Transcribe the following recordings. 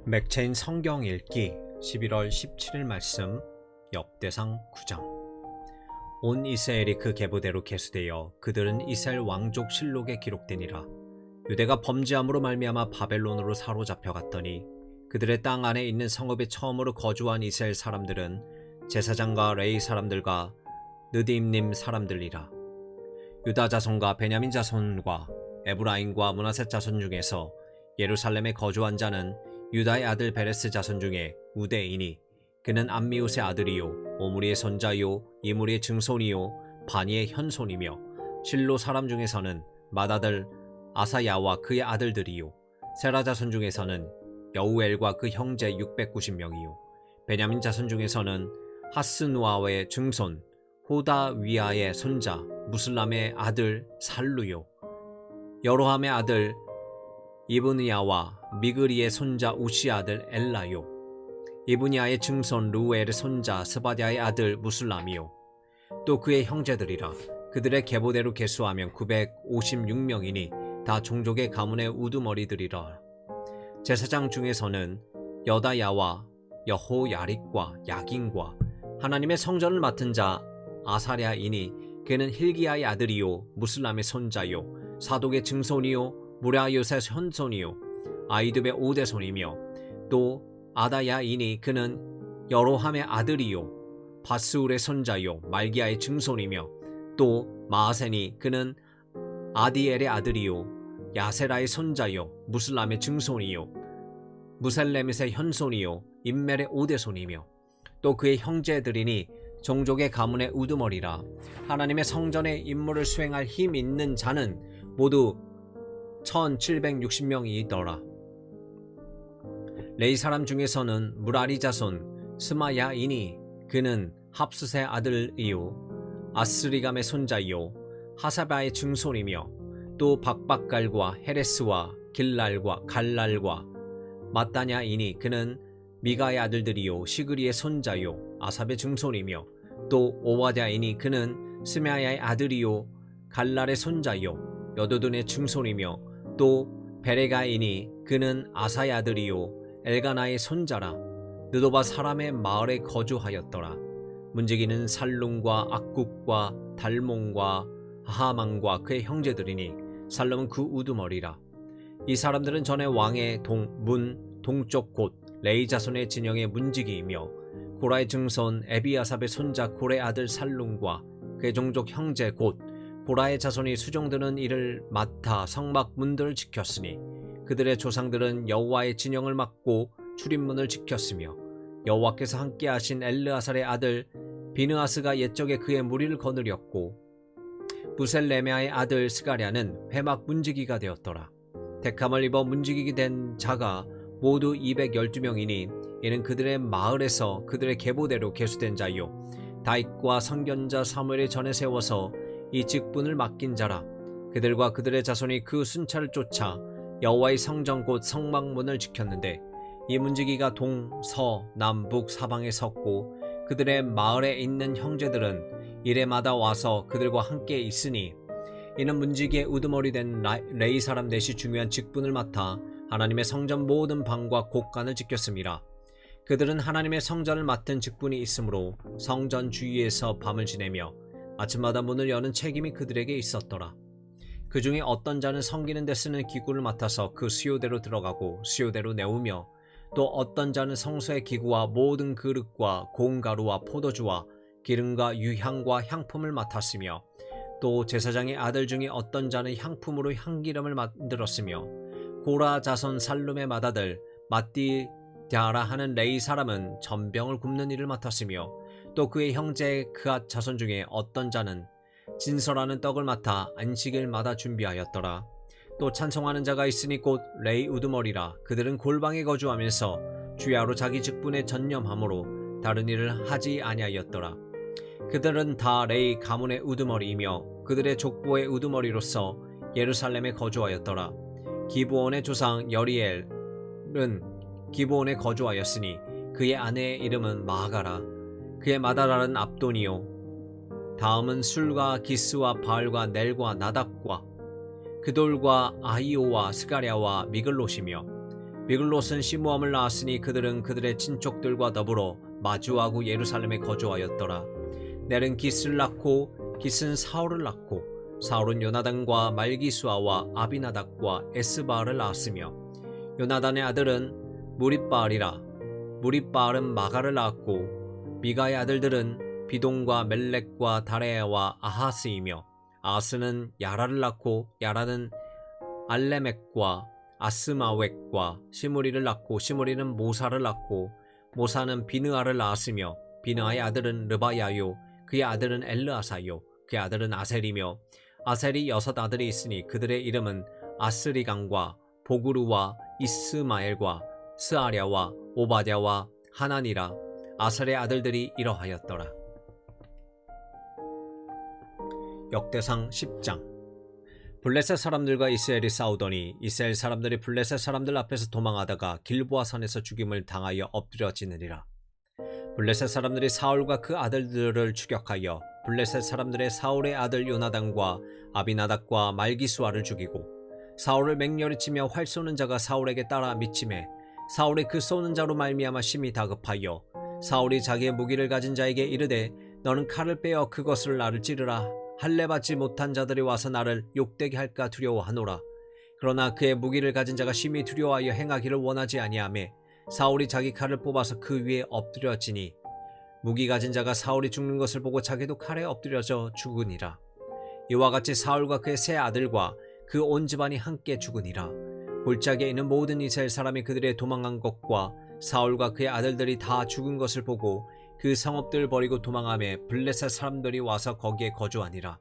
맥체인 성경 읽기 11월 17일 말씀 역대상 9장. 온 이스라엘이 그 계보대로 계수되어 그들은 이스라엘 왕족 실록에 기록되니라. 유대가 범죄함으로 말미암아 바벨론으로 사로잡혀 갔더니 그들의 땅 안에 있는 성읍에 처음으로 거주한 이스라엘 사람들은 제사장과 레위 사람들과 느디임님 사람들이라. 유다 자손과 베냐민 자손과 에브라임과 므낫세 자손 중에서 예루살렘에 거주한 자는 유다의 아들 베레스 자손 중에 우대이니 그는 암미웃의 아들이요 오므리의 손자요 이므리의 증손이요 바니의 현손이며 실로 사람 중에서는 맏아들 아사야와 그의 아들들이요 세라 자손 중에서는 여우엘과 그 형제 690명이요 베냐민 자손 중에서는 하스누아의 증손 호다위아의 손자 무슬람의 아들 살루요 여로함의 아들 이브니야와 미그리의 손자 우시 아들 엘라요 이브니야의 증손 루엘의 손자 스바디아의 아들 무슬람이요 또 그의 형제들이라. 그들의 계보대로 계수하면 956명이니 다 종족의 가문의 우두머리들이라. 제사장 중에서는 여다야와 여호야릭과 야긴과 하나님의 성전을 맡은 자 아사랴이니 그는 힐기야의 아들이요 무슬람의 손자요 사독의 증손이요 무라요셋 현손이요 아이두의 오대손이며 또 아다야이니 그는 여로함의 아들이요 바스울의 손자요 말기야의 증손이며 또 마아센이 그는 아디엘의 아들이요 야세라의 손자요 무슬람의 증손이요 무셀레밋의 현손이요 임멜의 오대손이며 또 그의 형제들이니 종족의 가문의 우두머리라. 하나님의 성전의 임무를 수행할 힘 있는 자는 모두 1760명이더라. 레위 사람 중에서는 무라리 자손 스마야이니 그는 합스의 아들이요 아스리감의 손자요 하사바의 증손이며 또 박박갈과 헤레스와 길랄과 갈랄과 마따냐이니 그는 미가의 아들들이요 시그리의 손자요 아삽의 증손이며 또 오와랴이니 그는 스메아야의 아들이요 갈랄의 손자요 여도둔의 증손이며 또 베레가이니 그는 아사의 아들이요 엘가나의 손자라. 느도바 사람의 마을에 거주하였더라. 문지기는 살룸과 악국과 달몽과 하망과 그의 형제들이니 살룸은 그 우두머리라. 이 사람들은 전에 왕의 동쪽 곳 레이 자손의 진영의 문지기이며 고라의 증손 에비아삽의 손자 고레 아들 살룸과 그의 종족 형제 곧 고라의 자손이 수종드는 일을 맡아 성막 문들을 지켰으니 그들의 조상들은 여호와의 진영을 맡고 출입문을 지켰으며 여호와께서 함께하신 엘르아살의 아들 비느하스가 옛적에 그의 무리를 거느렸고 무셀레메아의 아들 스가랴는 회막 문지기가 되었더라. 택함을 입어 문지기게 된 자가 모두 212명이니 이는 그들의 마을에서 그들의 계보대로 계수된 자요 다윗과 선견자 사무엘의 전에 세워서 이 직분을 맡긴 자라. 그들과 그들의 자손이 그 순찰을 쫓아 여호와의 성전 곧 성막문을 지켰는데 이 문지기가 동, 서, 남북, 사방에 섰고 그들의 마을에 있는 형제들은 이래마다 와서 그들과 함께 있으니 이는 문지기의 우두머리 된 레위 사람 넷이 중요한 직분을 맡아 하나님의 성전 모든 방과 곳간을 지켰습니다. 그들은 하나님의 성전을 맡은 직분이 있으므로 성전 주위에서 밤을 지내며 아침마다 문을 여는 책임이 그들에게 있었더라. 그 중에 어떤 자는 섬기는 데 쓰는 기구를 맡아서 그 수요대로 들어가고 수요대로 내오며 또 어떤 자는 성소의 기구와 모든 그릇과 고운 가루와 포도주와 기름과 유향과 향품을 맡았으며 또 제사장의 아들 중에 어떤 자는 향품으로 향기름을 만들었으며 고라 자손 살룸의 맏아들 마띠디아라 하는 레위 사람은 전병을 굽는 일을 맡았으며 또 그의 형제 그앗 자손 중에 어떤 자는 진설하는 떡을 맡아 안식일마다 준비하였더라. 또 찬송하는 자가 있으니 곧 레위 우두머리라. 그들은 골방에 거주하면서 주야로 자기 직분에 전념함으로 다른 일을 하지 아니하였더라. 그들은 다 레위 가문의 우두머리이며 그들의 족보의 우두머리로서 예루살렘에 거주하였더라. 기브온의 조상 여리엘은 기브온에 거주하였으니 그의 아내의 이름은 마아가라. 그의 맏아들은 압돈이요 다음은 술과 기스와 바알과 넬과 나답과 그돌과 아히오와 스가랴와 미글롯이며 미글롯은 시므함을 낳았으니 그들은 그들의 친족들과 더불어 마주하고 예루살렘에 거주하였더라. 넬은 깃을 낳고 깃은 사울을 낳고 사울은 요나단과 말기수아와 아비나답과 에스바알을 낳았으며 요나단의 아들은 무립바알이라. 무립바알은 마가를 낳았고 미가의 아들들은 비동과 멜렉과 다레야와 아하스이며 아하스는 야라를 낳고 야라는 알레멕과 아스마웻과 시므리를 낳고 시므리는 모사를 낳고 모사는 비느아를 낳았으며 비느아의 아들은 르바야요 그의 아들은 엘르아사요 그의 아들은 아셀이며 아셀이 6 아들이 있으니 그들의 이름은 아스리강과 보그루와 이스마엘과 스아랴와 오바댜와 하나니라. 아셀의 아들들이 이러하였더라. 역대상 10장. 블레셋 사람들과 이스라엘이 싸우더니 이스라엘 사람들이 블레셋 사람들 앞에서 도망하다가 길보아 산에서 죽임을 당하여 엎드려지느니라. 블레셋 사람들이 사울과 그 아들들을 추격하여 블레셋 사람들의 사울의 아들 요나단과 아비나답과 말기수아를 죽이고 사울을 맹렬히 치며 활 쏘는 자가 사울에게 따라 미치매 사울이 그 쏘는 자로 말미암아 심히 다급하여 사울이 자기의 무기를 가진 자에게 이르되 너는 칼을 빼어 그것을 나를 찌르라. 할례 받지 못한 자들이 와서 나를 욕되게 할까 두려워하노라. 그러나 그의 무기를 가진 자가 심히 두려워하여 행하기를 원하지 아니하매 사울이 자기 칼을 뽑아서 그 위에 엎드려지니 무기 가진 자가 사울이 죽는 것을 보고 자기도 칼에 엎드려져 죽으니라. 이와 같이 사울과 그의 세 아들과 그 온 집안이 함께 죽으니라. 골짜기에 있는 모든 이스라엘 사람이 그들의 도망한 것과 사울과 그의 아들들이 다 죽은 것을 보고 그 성읍들 버리고 도망하며 블레셋 사람들이 와서 거기에 거주하니라.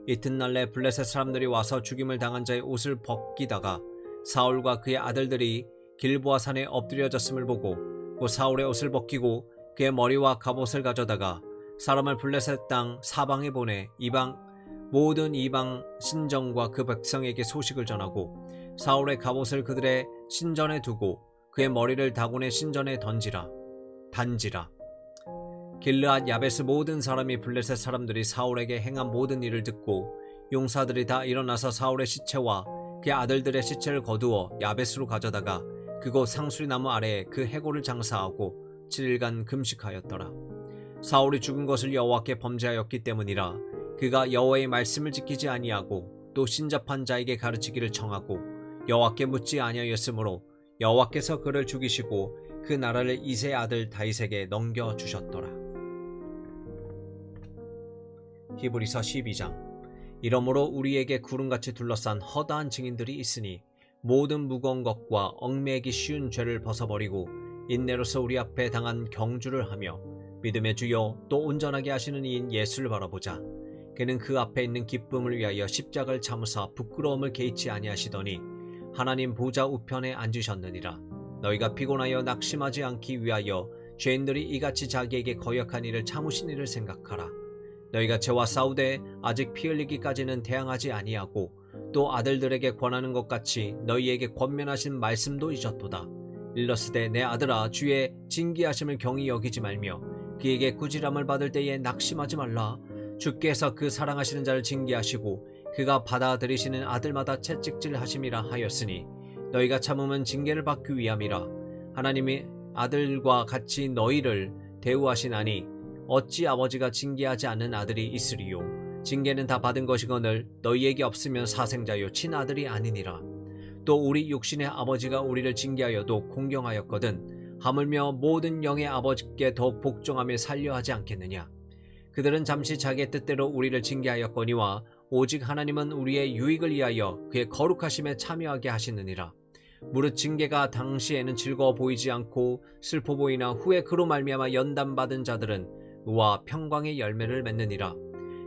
이튿날에 블레셋 사람들이 와서 죽임을 당한 자의 옷을 벗기다가 사울과 그의 아들들이 길보아 산에 엎드려졌음을 보고 그 사울의 옷을 벗기고 그의 머리와 갑옷을 가져다가 사람을 블레셋 땅 사방에 보내 모든 이방 신정과 그 백성에게 소식을 전하고 사울의 갑옷을 그들의 신전에 두고 그의 머리를 다곤의 신전에 단지라. 길르앗 야베스 모든 사람이 블레셋 사람들이 사울에게 행한 모든 일을 듣고 용사들이 다 일어나서 사울의 시체와 그의 아들들의 시체를 거두어 야베스로 가져다가 그곳 상수리나무 아래에 그 해골을 장사하고 7일간 금식하였더라. 사울이 죽은 것을 여호와께 범죄하였기 때문이라. 그가 여호와의 말씀을 지키지 아니하고 또 신접한 자에게 가르치기를 청하고 여호와께 묻지 아니하였으므로 여호와께서 그를 죽이시고 그 나라를 이새의 아들 다윗에게 넘겨주셨더라. 히브리서 12장. 이러므로 우리에게 구름같이 둘러싼 허다한 증인들이 있으니 모든 무거운 것과 얽매이기 쉬운 죄를 벗어버리고 인내로서 우리 앞에 당한 경주를 하며 믿음의 주요 또 온전하게 하시는 이인 예수를 바라보자. 그는 그 앞에 있는 기쁨을 위하여 십자가를 참으사 부끄러움을 개의치 아니하시더니 하나님 보좌 우편에 앉으셨느니라. 너희가 피곤하여 낙심하지 않기 위하여 죄인들이 이같이 자기에게 거역한 일을 참으신 일을 생각하라. 너희가 죄와 싸우되 아직 피 흘리기까지는 대항하지 아니하고 또 아들들에게 권하는 것 같이 너희에게 권면하신 말씀도 잊었도다. 일러스되 내 아들아 주의 징계하심을 경히 여기지 말며 그에게 꾸지람을 받을 때에 낙심하지 말라. 주께서 그 사랑하시는 자를 징계하시고 그가 받아들이시는 아들마다 채찍질하심이라 하였으니 너희가 참으면 징계를 받기 위함이라. 하나님이 아들과 같이 너희를 대우하시나니 어찌 아버지가 징계하지 않는 아들이 있으리요. 징계는 다 받은 것이거늘 너희에게 없으면 사생자요 친아들이 아니니라. 또 우리 육신의 아버지가 우리를 징계하여도 공경하였거든 하물며 모든 영의 아버지께 더욱 복종하며 살려 하지 않겠느냐. 그들은 잠시 자기의 뜻대로 우리를 징계하였거니와 오직 하나님은 우리의 유익을 위하여 그의 거룩하심에 참여하게 하시느니라. 무릇 징계가 당시에는 즐거워 보이지 않고 슬퍼 보이나 후에 그로 말미암아 연단받은 자들은 의와 평강의 열매를 맺느니라.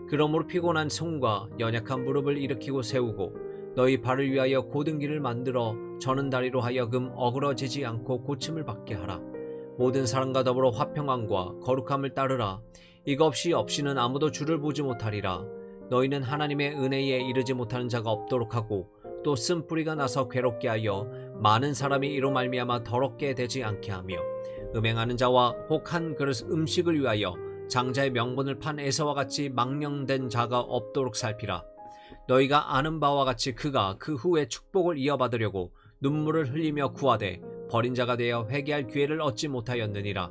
그러므로 피곤한 손과 연약한 무릎을 일으키고 세우고 너희 발을 위하여 고든 길을 만들어 저는 다리로 하여금 어그러지지 않고 고침을 받게 하라. 모든 사람과 더불어 화평함과 거룩함을 따르라. 이거 없이는 아무도 주를 보지 못하리라. 너희는 하나님의 은혜에 이르지 못하는 자가 없도록 하고 또 쓴뿌리가 나서 괴롭게 하여 많은 사람이 이로 말미암아 더럽게 되지 않게 하며 음행하는 자와 혹 한 그릇 음식을 위하여 장자의 명분을 판 에서와 같이 망령된 자가 없도록 살피라. 너희가 아는 바와 같이 그가 그 후에 축복을 이어받으려고 눈물을 흘리며 구하되 버린 자가 되어 회개할 기회를 얻지 못하였느니라.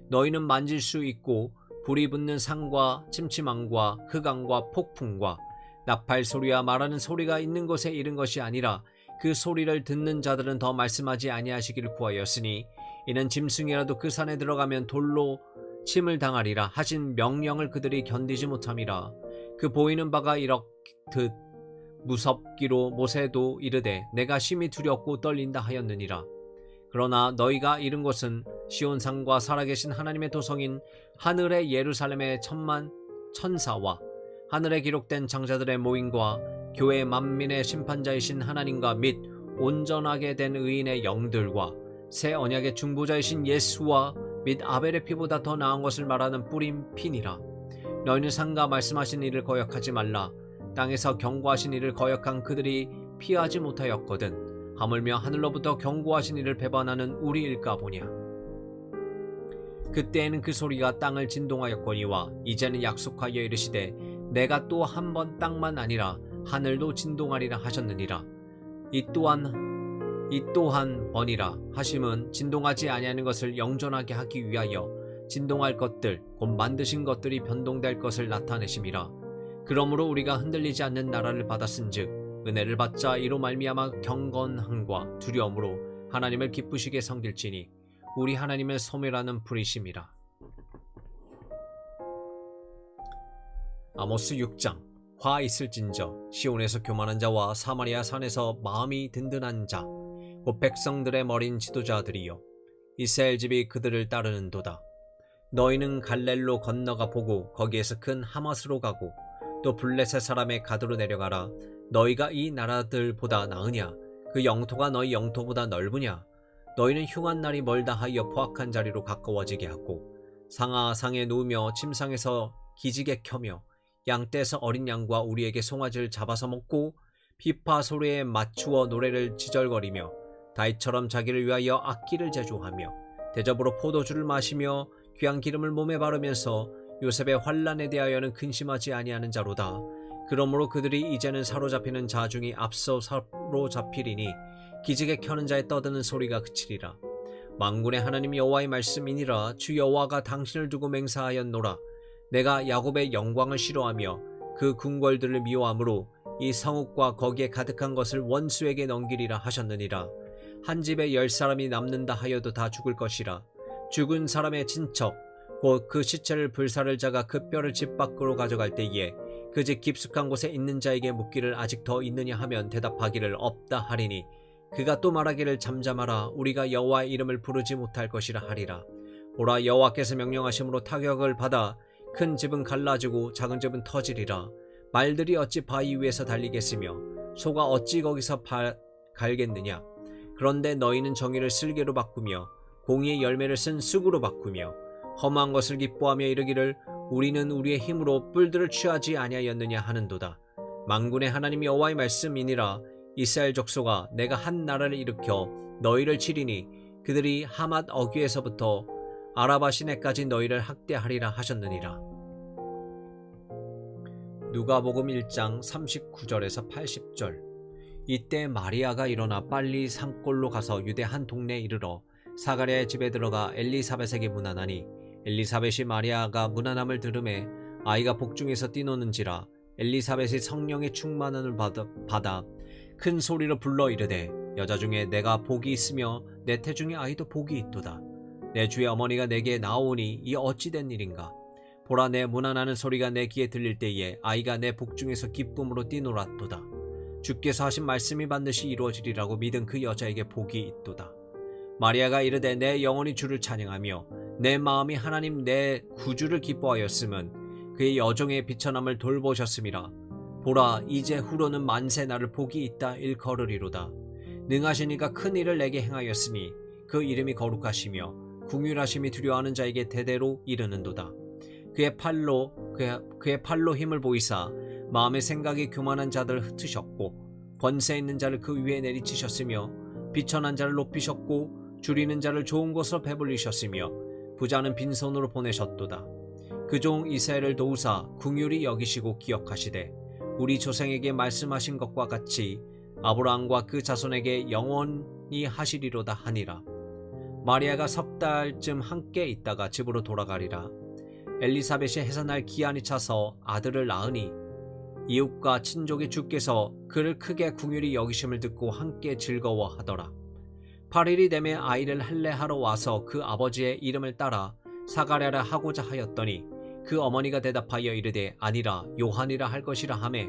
너희는 만질 수 있고 불이 붙는 산과 침침함과 흑암과 폭풍과 나팔 소리와 말하는 소리가 있는 곳에 이른 것이 아니라 그 소리를 듣는 자들은 더 말씀하지 아니하시기를 구하였으니 이는 짐승이라도 그 산에 들어가면 돌로 침을 당하리라 하신 명령을 그들이 견디지 못함이라. 그 보이는 바가 이렇듯 무섭기로 모세도 이르되 내가 심히 두렵고 떨린다 하였느니라. 그러나 너희가 이른 곳은 시온산과 살아계신 하나님의 도성인 하늘의 예루살렘의 천만 천사와 하늘에 기록된 장자들의 모임과 교회 만민의 심판자이신 하나님과 및 온전하게 된 의인의 영들과 새 언약의 중보자이신 예수와 및 아벨의 피보다 더 나은 것을 말하는 뿌린 피니라. 너희는 상가 말씀하신 이를 거역하지 말라. 땅에서 경고하신 이를 거역한 그들이 피하지 못하였거든. 하물며 하늘로부터 경고하신 이를 배반하는 우리일까 보냐. 그때에는 그 소리가 땅을 진동하였거니와 이제는 약속하여 이르시되 내가 또 한 번 땅만 아니라 하늘도 진동하리라 하셨느니라. 이 또한 번이라 하심은 진동하지 아니하는 것을 영존하게 하기 위하여 진동할 것들 곧 만드신 것들이 변동될 것을 나타내심이라. 그러므로 우리가 흔들리지 않는 나라를 받았은즉 은혜를 받자 이로 말미암아 경건함과 두려움으로 하나님을 기쁘시게 섬길지니 우리 하나님의 소멸하는 불이심이라. 아모스 6장. 화 있을진저 시온에서 교만한 자와 사마리아 산에서 마음이 든든한 자 곧 백성들의 머린 지도자들이여 이스라엘 집이 그들을 따르는도다. 너희는 갈렐로 건너가 보고 거기에서 큰 하맛으로 가고 또 블레셋 사람의 가드로 내려가라. 너희가 이 나라들보다 나으냐? 그 영토가 너희 영토보다 넓으냐? 너희는 흉한 날이 멀다 하여 포악한 자리로 가까워지게 하고 상하상에 누우며 침상에서 기지개 켜며 양떼에서 어린 양과 우리에게 송아지를 잡아서 먹고 피파 소리에 맞추어 노래를 지절거리며 다윗처럼 자기를 위하여 악기를 제조하며 대접으로 포도주를 마시며 귀한 기름을 몸에 바르면서 요셉의 환난에 대하여는 근심하지 아니하는 자로다. 그러므로 그들이 이제는 사로잡히는 자 중에 앞서 사로잡히리니 기지개 켜는 자의 떠드는 소리가 그치리라. 만군의 하나님 여호와의 말씀이니라. 주 여호와가 당신을 두고 맹세하였노라. 내가 야곱의 영광을 싫어하며 그 궁궐들을 미워하므로 이 성읍과 거기에 가득한 것을 원수에게 넘기리라 하셨느니라. 한 집에 10사람이 남는다 하여도 다 죽을 것이라. 죽은 사람의 친척 곧 그 시체를 불사를 자가 그 뼈를 집 밖으로 가져갈 때에 그 집 깊숙한 곳에 있는 자에게 묻기를 아직 더 있느냐 하면 대답하기를 없다 하리니 그가 또 말하기를 잠잠하라. 우리가 여호와의 이름을 부르지 못할 것이라 하리라. 보라, 여호와께서 명령하심으로 타격을 받아 큰 집은 갈라지고 작은 집은 터지리라. 말들이 어찌 바위 위에서 달리겠으며 소가 어찌 거기서 갈겠느냐. 그런데 너희는 정의를 슬개로 바꾸며 공의의 열매를 쓴 쑥으로 바꾸며 험한 것을 기뻐하며 이르기를 우리는 우리의 힘으로 뿔들을 취하지 아니하였느냐 하는도다. 만군의 하나님 여호와의 말씀이니라. 이스라엘 족속아, 내가 한 나라를 일으켜 너희를 치리니 그들이 하맛 어귀에서부터 아라바 시내까지 너희를 학대하리라 하셨느니라. 누가복음 1장 39절에서 80절. 이때 마리아가 일어나 빨리 산골로 가서 유대 한 동네에 이르러 사가랴의 집에 들어가 엘리사벳에게 문안하니 엘리사벳이 마리아가 문안함을 들음에 아이가 복중에서 뛰노는지라. 엘리사벳이 성령의 충만함을 받아 큰 소리로 불러 이르되 여자 중에 내가 복이 있으며 내 태중의 아이도 복이 있도다. 내 주의 어머니가 내게 나오니 이 어찌 된 일인가. 보라, 내 문안하는 소리가 내 귀에 들릴 때에 아이가 내 복중에서 기쁨으로 뛰놀았도다. 주께서 하신 말씀이 반드시 이루어지리라고 믿은 그 여자에게 복이 있도다. 마리아가 이르되 내 영혼이 주를 찬양하며 내 마음이 하나님 내 구주를 기뻐하였음은 그의 여종의 비천함을 돌보셨음이라. 보라, 이제 후로는 만세 나를 복이 있다 일컬으리로다. 능하신 이가 큰 일을 내게 행하였으니 그 이름이 거룩하시며 궁휼하심이 두려워하는 자에게 대대로 이르는도다. 그의 팔로 힘을 보이사 마음의 생각이 교만한 자들을 흩으셨고 권세 있는 자를 그 위에 내리치셨으며 비천한 자를 높이셨고 줄이는 자를 좋은 곳으로 배불리셨으며 부자는 빈손으로 보내셨도다. 그 종 이스라엘을 도우사 궁휼히 여기시고 기억하시되 우리 조상에게 말씀하신 것과 같이 아브라함과 그 자손에게 영원히 하시리로다 하니라. 마리아가 석 달쯤 함께 있다가 집으로 돌아가리라. 엘리사벳이 해산할 기한이 차서 아들을 낳으니 이웃과 친족이 주께서 그를 크게 궁휼히 여기심을 듣고 함께 즐거워하더라. 8일이 되매 아이를 할례하러 와서 그 아버지의 이름을 따라 사가랴라 하고자 하였더니 그 어머니가 대답하여 이르되 아니라 요한이라 할 것이라 하매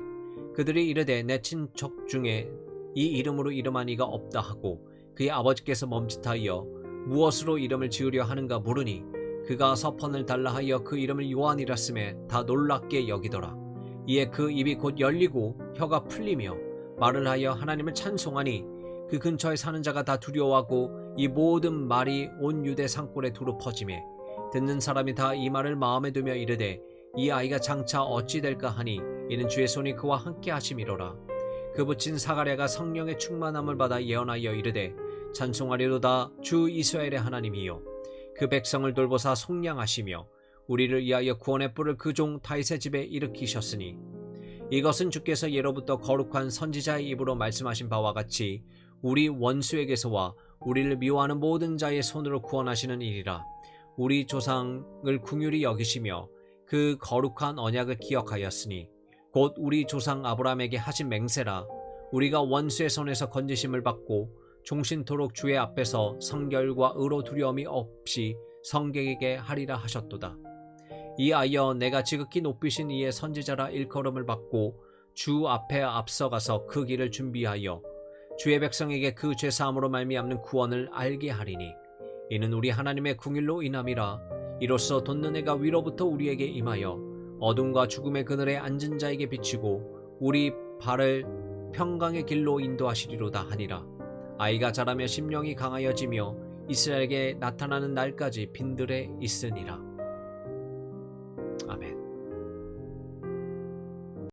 그들이 이르되 내 친척 중에 이 이름으로 이름한 이가 없다 하고 그의 아버지께서 멈칫하여 무엇으로 이름을 지으려 하는가 물으니 그가 서펀을 달라 하여 그 이름을 요한이라 쓰매 다 놀랍게 여기더라. 이에 그 입이 곧 열리고 혀가 풀리며 말을 하여 하나님을 찬송하니 그 근처에 사는 자가 다 두려워하고 이 모든 말이 온 유대 산골에 두루 퍼지매 듣는 사람이 다 이 말을 마음에 두며 이르되 이 아이가 장차 어찌 될까 하니 이는 주의 손이 그와 함께 하심이로라. 그 붙인 사가랴가 성령의 충만함을 받아 예언하여 이르되 찬송하리로다 주 이스라엘의 하나님이요 그 백성을 돌보사 속량하시며 우리를 위하여 구원의 뿔을 그 종 다윗의 집에 일으키셨으니 이것은 주께서 예로부터 거룩한 선지자의 입으로 말씀하신 바와 같이 우리 원수에게서와 우리를 미워하는 모든 자의 손으로 구원하시는 일이라. 우리 조상을 긍휼히 여기시며 그 거룩한 언약을 기억하였으니 곧 우리 조상 아브라함에게 하신 맹세라. 우리가 원수의 손에서 건지심을 받고 종신토록 주의 앞에서 성결과 의로 두려움이 없이 성객에게 하리라 하셨도다. 이하여 내가 지극히 높이신 이의 선지자라 일컬음을 받고 주 앞에 앞서가서 그 길을 준비하여 주의 백성에게 그 죄사함으로 말미암는 구원을 알게 하리니 이는 우리 하나님의 궁일로 인함이라. 이로써 돋는 해가 위로부터 우리에게 임하여 어둠과 죽음의 그늘에 앉은 자에게 비치고 우리 발을 평강의 길로 인도하시리로다 하니라. 아이가 자라며 심령이 강하여지며 이스라엘에게 나타나는 날까지 빈들에 있으니라. 아멘.